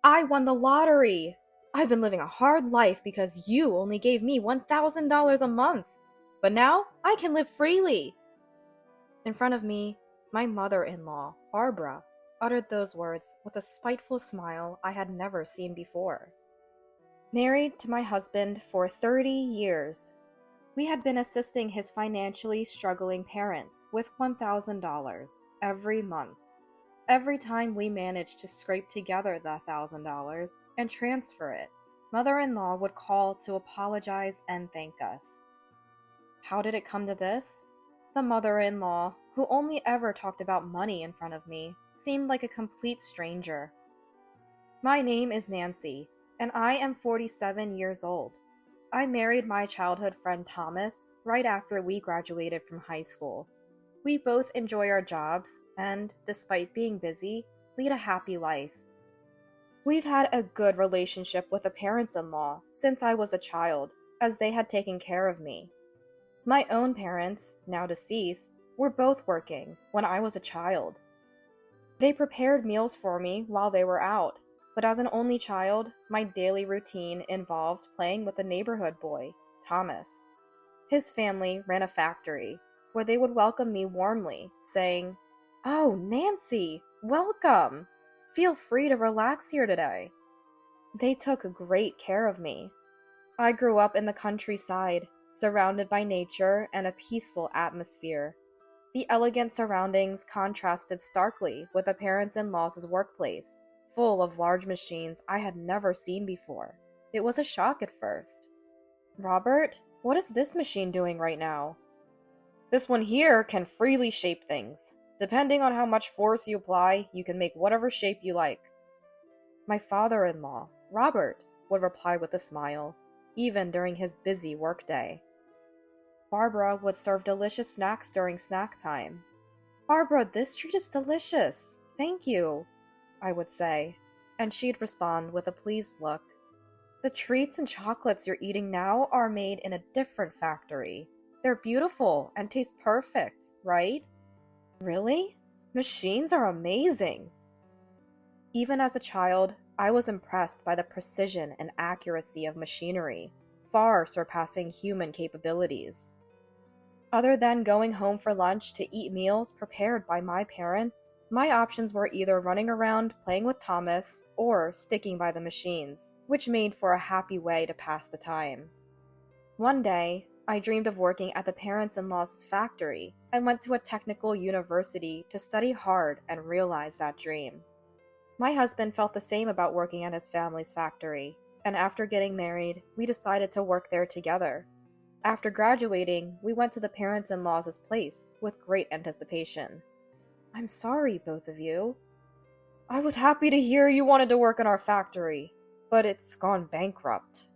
I won the lottery! I've been living a hard life because you only gave me $1,000 a month. But now I can live freely. In front of me, my mother-in-law, Barbara, uttered those words with a spiteful smile I had never seen before. Married to my husband for 30 years, we had been assisting his financially struggling parents with $1,000 every month. Every time we managed to scrape together the $1,000 and transfer it, mother-in-law would call to apologize and thank us. How did it come to this? The mother-in-law, who only ever talked about money in front of me, seemed like a complete stranger. My name is Nancy, and I am 47 years old. I married my childhood friend Thomas right after we graduated from high school. We both enjoy our jobs and, despite being busy, lead a happy life. We've had a good relationship with the parents-in-law since I was a child, as they had taken care of me. My own parents, now deceased, were both working when I was a child. They prepared meals for me while they were out, but as an only child, my daily routine involved playing with the neighborhood boy, Thomas. His family ran a factory, where they would welcome me warmly, saying, "Oh, Nancy, welcome! Feel free to relax here today." They took great care of me. I grew up in the countryside, surrounded by nature and a peaceful atmosphere. The elegant surroundings contrasted starkly with the parents-in-law's workplace, full of large machines I had never seen before. It was a shock at first. "Robert, what is this machine doing right now?" "This one here can freely shape things. Depending on how much force you apply, you can make whatever shape you like." My father-in-law, Robert, would reply with a smile, even during his busy workday. Barbara would serve delicious snacks during snack time. "Barbara, this treat is delicious. Thank you," I would say, and she'd respond with a pleased look. "The treats and chocolates you're eating now are made in a different factory. They're beautiful and taste perfect, right?" "Really? Machines are amazing." Even as a child, I was impressed by the precision and accuracy of machinery, far surpassing human capabilities. Other than going home for lunch to eat meals prepared by my parents, my options were either running around playing with Thomas or sticking by the machines, which made for a happy way to pass the time. One day, I dreamed of working at the parents-in-law's factory and went to a technical university to study hard and realize that dream. My husband felt the same about working at his family's factory, and after getting married, we decided to work there together. After graduating, we went to the parents-in-law's place with great anticipation. "I'm sorry, both of you." "I was happy to hear you wanted to work in our factory, but it's gone bankrupt."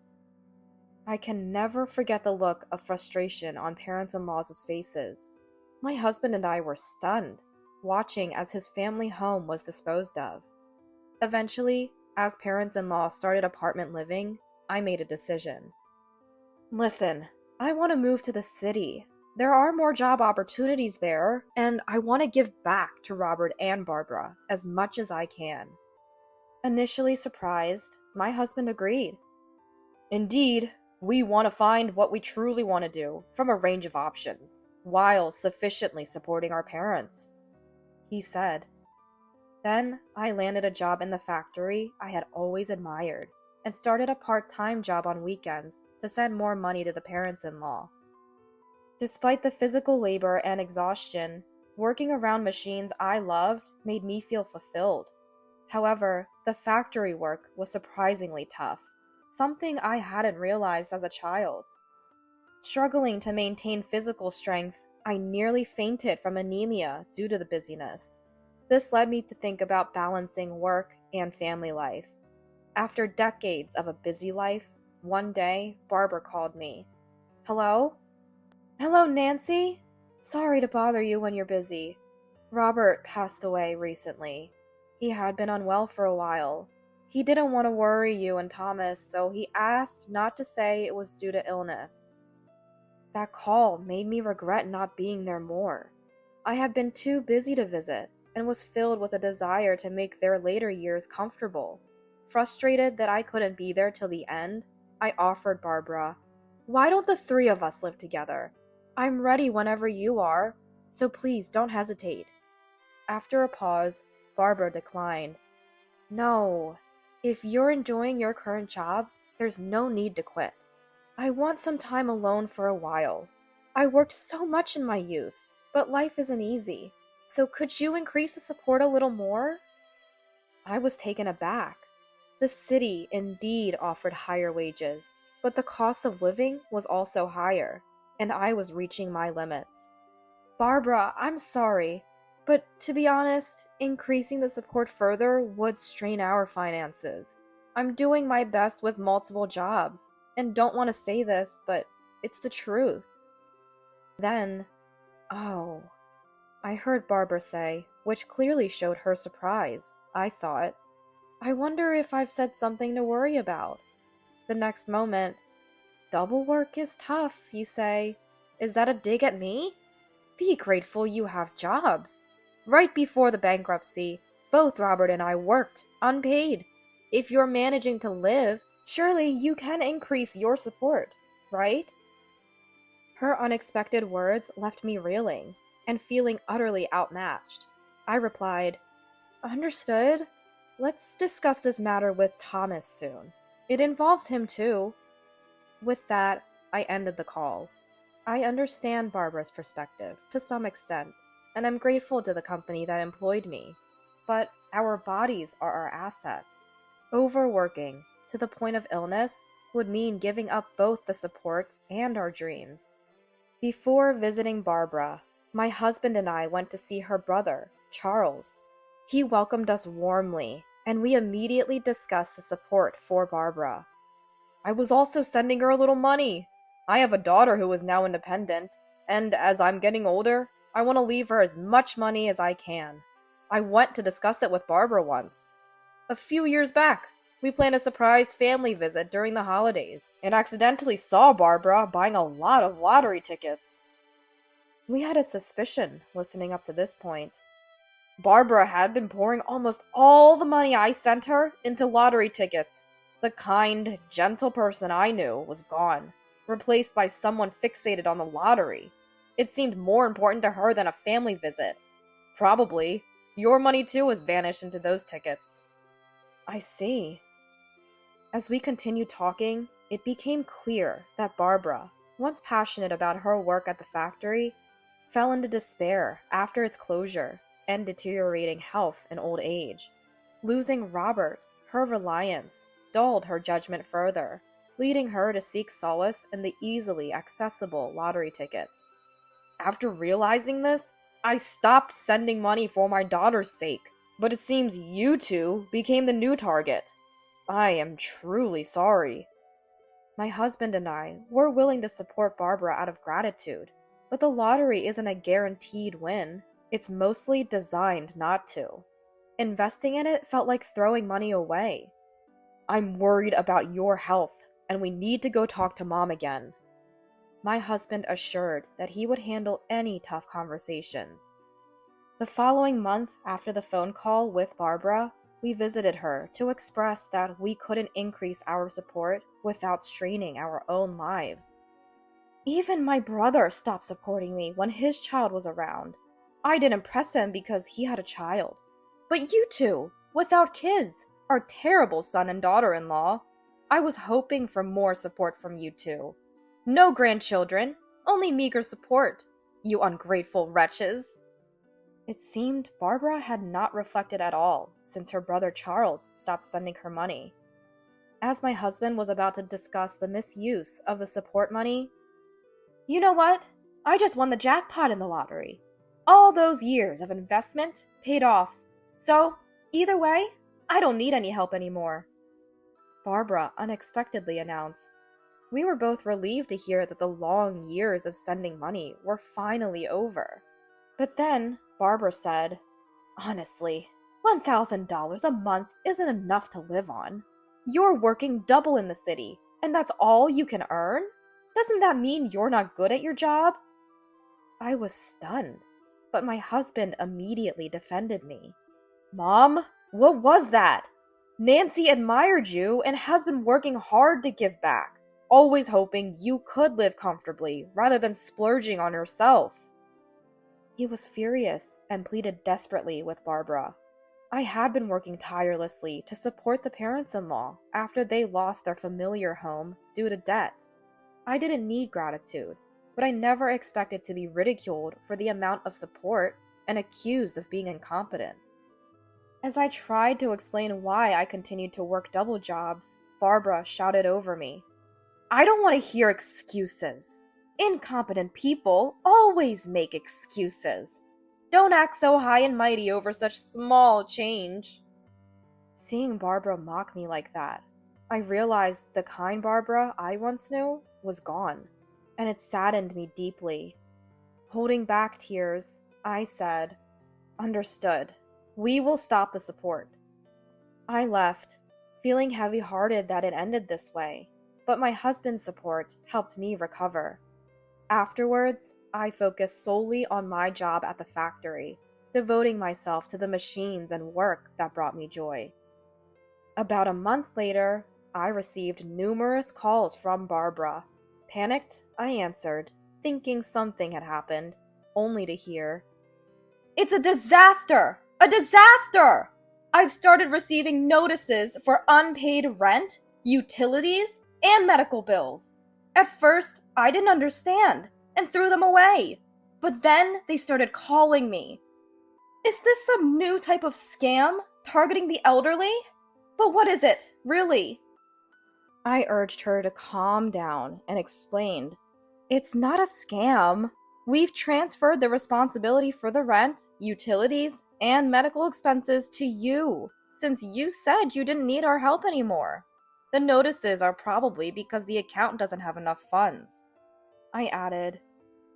I can never forget the look of frustration on parents-in-law's faces. My husband and I were stunned, watching as his family home was disposed of. Eventually, as parents-in-law started apartment living, I made a decision. "Listen, I want to move to the city. There are more job opportunities there, and I want to give back to Robert and Barbara as much as I can." Initially surprised, my husband agreed. "Indeed, we want to find what we truly want to do from a range of options, while sufficiently supporting our parents," he said. Then I landed a job in the factory I had always admired, and started a part-time job on weekends to send more money to the parents-in-law. Despite the physical labor and exhaustion, working around machines I loved made me feel fulfilled. However, the factory work was surprisingly tough, something I hadn't realized as a child. Struggling to maintain physical strength, I nearly fainted from anemia due to the busyness. This led me to think about balancing work and family life. After decades of a busy life, one day, Barbara called me. "Hello?" "Hello, Nancy? Sorry to bother you when you're busy. Robert passed away recently. He had been unwell for a while. He didn't want to worry you and Thomas, so he asked not to say it was due to illness." That call made me regret not being there more. I had been too busy to visit, and was filled with a desire to make their later years comfortable. Frustrated that I couldn't be there till the end, I offered Barbara, "Why don't the three of us live together? I'm ready whenever you are, so please don't hesitate." After a pause, Barbara declined. "No, if you're enjoying your current job, there's no need to quit. I want some time alone for a while. I worked so much in my youth, but life isn't easy. So could you increase the support a little more?" I was taken aback. The city indeed offered higher wages, but the cost of living was also higher, and I was reaching my limits. "Barbara, I'm sorry, but to be honest, increasing the support further would strain our finances. I'm doing my best with multiple jobs, and don't want to say this, but it's the truth." Then, "Oh," I heard Barbara say, which clearly showed her surprise. I thought, "I wonder if I've said something to worry about." The next moment, "Double work is tough, you say. Is that a dig at me? Be grateful you have jobs. Right before the bankruptcy, both Robert and I worked, unpaid. If you're managing to live, surely you can increase your support, right?" Her unexpected words left me reeling and feeling utterly outmatched. I replied, "Understood. Let's discuss this matter with Thomas soon. It involves him too." With that, I ended the call. I understand Barbara's perspective, to some extent, and I'm grateful to the company that employed me. But our bodies are our assets. Overworking, to the point of illness, would mean giving up both the support and our dreams. Before visiting Barbara, my husband and I went to see her brother, Charles. He welcomed us warmly, and we immediately discussed the support for Barbara. "I was also sending her a little money. I have a daughter who is now independent, and as I'm getting older, I want to leave her as much money as I can. I went to discuss it with Barbara once. A few years back, we planned a surprise family visit during the holidays, and accidentally saw Barbara buying a lot of lottery tickets." We had a suspicion, listening up to this point. Barbara had been pouring almost all the money I sent her into lottery tickets. The kind, gentle person I knew was gone, replaced by someone fixated on the lottery. It seemed more important to her than a family visit. Probably, your money too has vanished into those tickets. I see. As we continued talking, it became clear that Barbara, once passionate about her work at the factory, fell into despair after its closure and deteriorating health in old age. Losing Robert, her reliance, dulled her judgment further, leading her to seek solace in the easily accessible lottery tickets. After realizing this, I stopped sending money for my daughter's sake, but it seems you two became the new target. I am truly sorry. My husband and I were willing to support Barbara out of gratitude, but the lottery isn't a guaranteed win. It's mostly designed not to. Investing in it felt like throwing money away. I'm worried about your health, and we need to go talk to Mom again. My husband assured that he would handle any tough conversations. The following month after the phone call with Barbara, we visited her to express that we couldn't increase our support without straining our own lives. Even my brother stopped supporting me when his child was around. I didn't press him because he had a child. But you two, without kids, are terrible son and daughter-in-law. I was hoping for more support from you two. No grandchildren, only meager support, you ungrateful wretches. It seemed Barbara had not reflected at all since her brother Charles stopped sending her money. As my husband was about to discuss the misuse of the support money, "You know what? I just won the jackpot in the lottery. All those years of investment paid off. So, either way, I don't need any help anymore," Barbara unexpectedly announced. We were both relieved to hear that the long years of sending money were finally over. But then, Barbara said, "Honestly, $1,000 a month isn't enough to live on. You're working double in the city, and that's all you can earn? Doesn't that mean you're not good at your job?" I was stunned, but my husband immediately defended me. "Mom, what was that?" Nancy admired you and has been working hard to give back, always hoping you could live comfortably rather than splurging on herself." He was furious and pleaded desperately with Barbara. I had been working tirelessly to support the parents-in-law after they lost their familiar home due to debt. I didn't need gratitude, but I never expected to be ridiculed for the amount of support and accused of being incompetent. As I tried to explain why I continued to work double jobs, Barbara shouted over me, "I don't want to hear excuses. Incompetent people always make excuses. Don't act so high and mighty over such small change." Seeing Barbara mock me like that, I realized the kind Barbara I once knew was gone, and it saddened me deeply. Holding back tears, I said, "Understood. We will stop the support." I left, feeling heavy-hearted that it ended this way, but my husband's support helped me recover. Afterwards, I focused solely on my job at the factory, devoting myself to the machines and work that brought me joy. About a month later, I received numerous calls from Barbara. Panicked, I answered, thinking something had happened, only to hear, "It's a disaster! A disaster! I've started receiving notices for unpaid rent, utilities, and medical bills. At first, I didn't understand and threw them away, but then they started calling me. Is this some new type of scam targeting the elderly? But what is it, really?" I urged her to calm down and explained, "It's not a scam. We've transferred the responsibility for the rent, utilities, and medical expenses to you, since you said you didn't need our help anymore. The notices are probably because the account doesn't have enough funds." I added,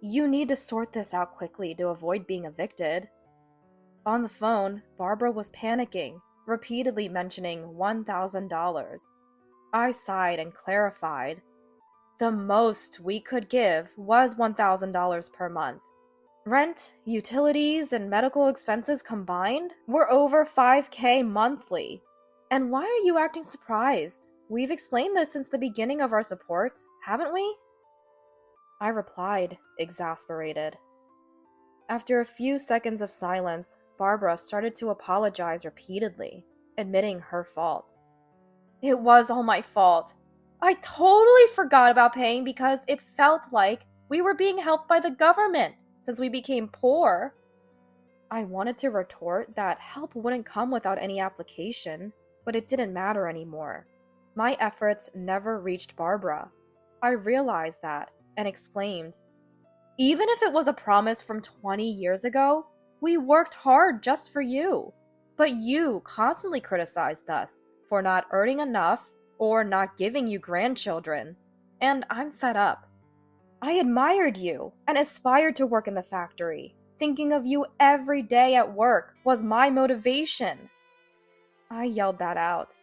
"You need to sort this out quickly to avoid being evicted." On the phone, Barbara was panicking, repeatedly mentioning $1,000. I sighed and clarified, "The most we could give was $1,000 per month. Rent, utilities, and medical expenses combined were over $5,000 monthly. And why are you acting surprised? We've explained this since the beginning of our support, haven't we?" I replied, exasperated. After a few seconds of silence, Barbara started to apologize repeatedly, admitting her fault. "It was all my fault. I totally forgot about paying because it felt like we were being helped by the government since we became poor." I wanted to retort that help wouldn't come without any application, but it didn't matter anymore. My efforts never reached Barbara. I realized that and exclaimed, "Even if it was a promise from 20 years ago, we worked hard just for you. But you constantly criticized us for not earning enough or not giving you grandchildren, and I'm fed up. I admired you and aspired to work in the factory. Thinking of you every day at work was my motivation." I yelled that out.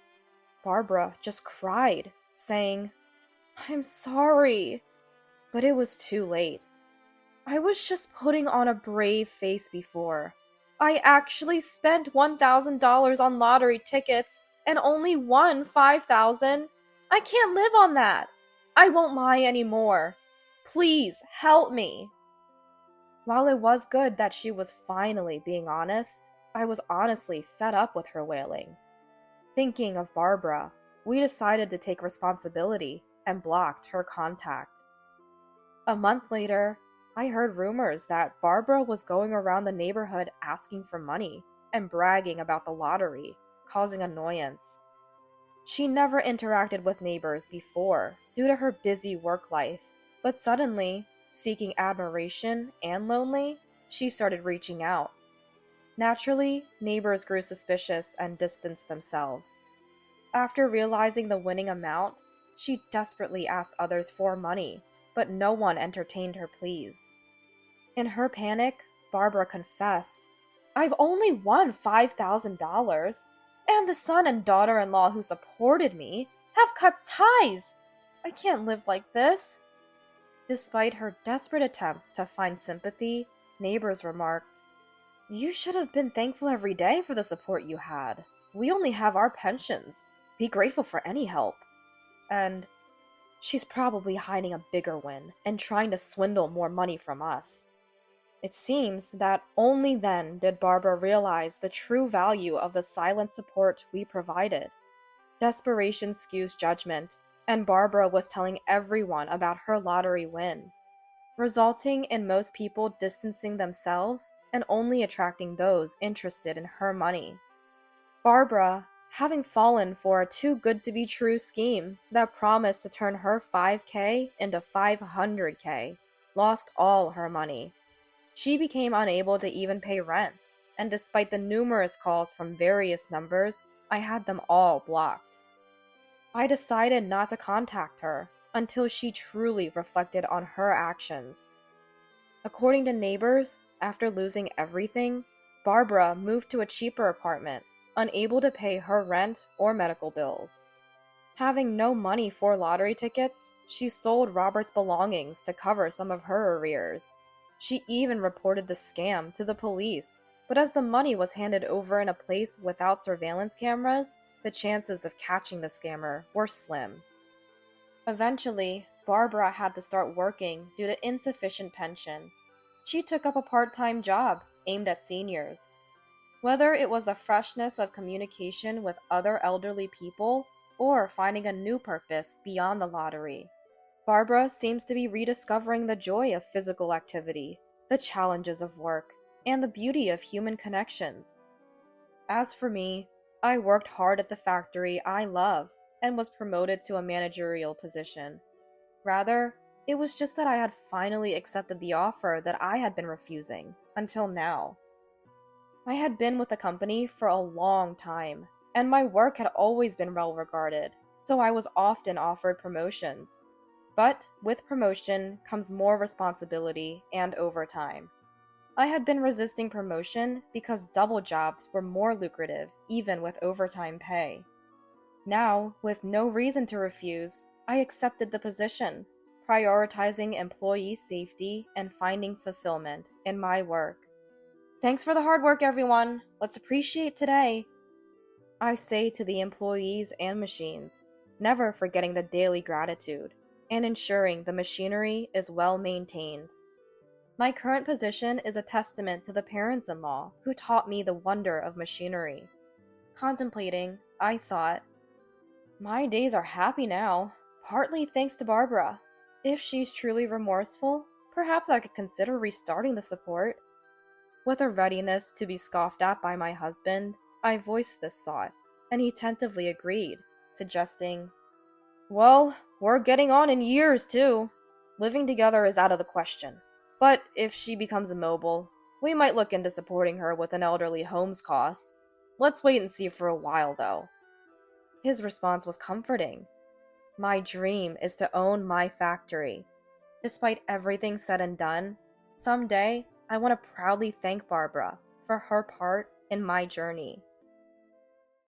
Barbara just cried, saying, "I'm sorry." But it was too late. I was just putting on a brave face before. I actually spent $1,000 on lottery tickets and only won $5,000. I can't live on that. I won't lie anymore. Please help me." While it was good that she was finally being honest, I was honestly fed up with her wailing. Thinking of Barbara, we decided to take responsibility and blocked her contact. A month later, I heard rumors that Barbara was going around the neighborhood asking for money and bragging about the lottery, causing annoyance. She never interacted with neighbors before due to her busy work life, but suddenly, seeking admiration and lonely, she started reaching out. Naturally, neighbors grew suspicious and distanced themselves. After realizing the winning amount, she desperately asked others for money, but no one entertained her pleas. In her panic, Barbara confessed, "I've only won $5,000, and the son and daughter-in-law who supported me have cut ties. I can't live like this." Despite her desperate attempts to find sympathy, neighbors remarked, "You should have been thankful every day for the support you had." We only have our pensions. Be grateful for any help. And she's probably hiding a bigger win and trying to swindle more money from us. It seems that only then did Barbara realize the true value of the silent support we provided. Desperation skews judgment, and Barbara was telling everyone about her lottery win, resulting in most people distancing themselves and only attracting those interested in her money. Barbara, having fallen for a too-good-to-be-true scheme that promised to turn her 5K into 500K, lost all her money. She became unable to even pay rent, and despite the numerous calls from various numbers, I had them all blocked. I decided not to contact her until she truly reflected on her actions. According to neighbors, after losing everything, Barbara moved to a cheaper apartment, unable to pay her rent or medical bills. Having no money for lottery tickets, she sold Robert's belongings to cover some of her arrears. She even reported the scam to the police, but as the money was handed over in a place without surveillance cameras, the chances of catching the scammer were slim. Eventually, Barbara had to start working due to insufficient pension. She took up a part-time job aimed at seniors. Whether it was the freshness of communication with other elderly people or finding a new purpose beyond the lottery, Barbara seems to be rediscovering the joy of physical activity, the challenges of work, and the beauty of human connections. As for me, I worked hard at the factory I love and was promoted to a managerial position. Rather, it was just that I had finally accepted the offer that I had been refusing until now. I had been with the company for a long time, and my work had always been well regarded, so I was often offered promotions. But with promotion comes more responsibility and overtime. I had been resisting promotion because double jobs were more lucrative even with overtime pay. Now, with no reason to refuse, I accepted the position, prioritizing employee safety and finding fulfillment in my work. Thanks for the hard work, everyone. Let's appreciate today, I say to the employees and machines, never forgetting the daily gratitude and ensuring the machinery is well maintained. My current position is a testament to the parents-in-law who taught me the wonder of machinery. Contemplating, I thought, my days are happy now, partly thanks to Barbara. If she's truly remorseful, perhaps I could consider restarting the support. With a readiness to be scoffed at by my husband, I voiced this thought, and he tentatively agreed, suggesting, well, we're getting on in years, too. Living together is out of the question. But if she becomes immobile, we might look into supporting her with an elderly home's costs. Let's wait and see for a while, though. His response was comforting. My dream is to own my factory. Despite everything said and done, someday I want to proudly thank Barbara for her part in my journey.